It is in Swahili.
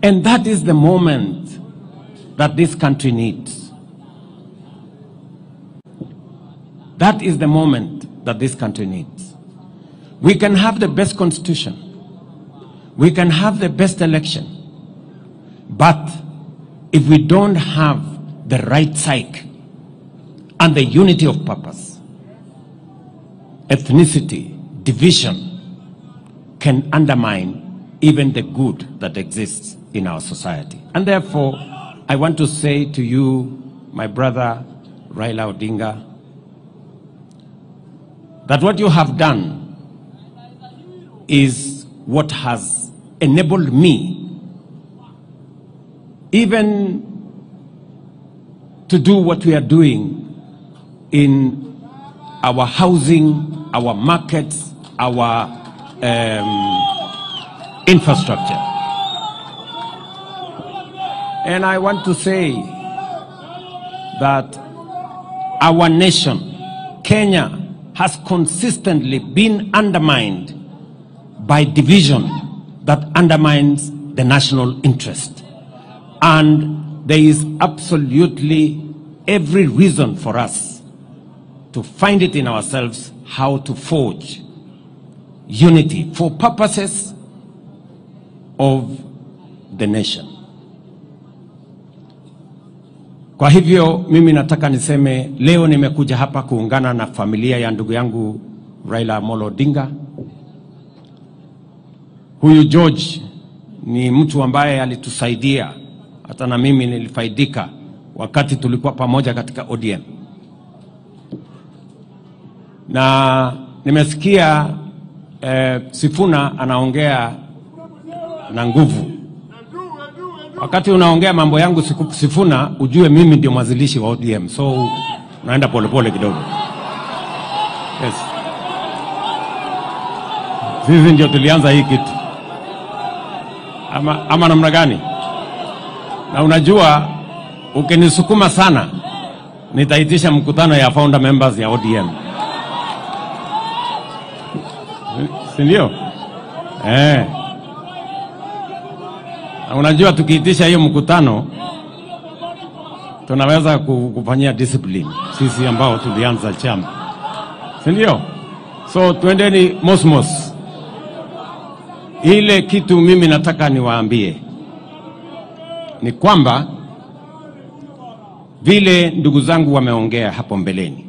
And that is the moment that this country needs. That is the moment that this country needs. We can have the best constitution. We can have the best election. But if we don't have the right psyche and the unity of purpose, ethnicity, division can undermine even the good that exists in our society. And therefore, I want to say to you, my brother Raila Odinga, that what you have done is what has enabled me even to do what we are doing in our housing, our markets, our infrastructure. And I want to say that our nation, Kenya, has consistently been undermined by division that undermines the national interest. And there is absolutely every reason for us to find it in ourselves how to forge unity for purposes of the nation. Kwa hivyo mimi nataka niseme leo nimekuja hapa kuungana na familia ya ndugu yangu Raila Amolo Odinga. Huyu George ni mtu ambaye alitusaidia, hata na mimi nilifaidika wakati tulikuwa pamoja katika ODM. Na nimesikia Sifuna anaongea na nguvu. Wakati unaongea mambo yangu Sifuna, ujue mimi ndio mwanzilishi wa ODM. So naenda polepole kidogo. Yes. Sisi ndio tulianza hii kitu. Ama namna gani? Na unajua ukinisukuma sana nitaitisha mkutano ya founder members ya ODM. Si ndio? Na unajua tukiitisha hiyo mkutano tunaweza kufanyia discipline sisi ambao tulianza chama. Si ndio? So tuendeni mosmos. Ile kitu mimi nataka niwaambie ni kwamba vile ndugu zangu wameongea hapo mbeleni,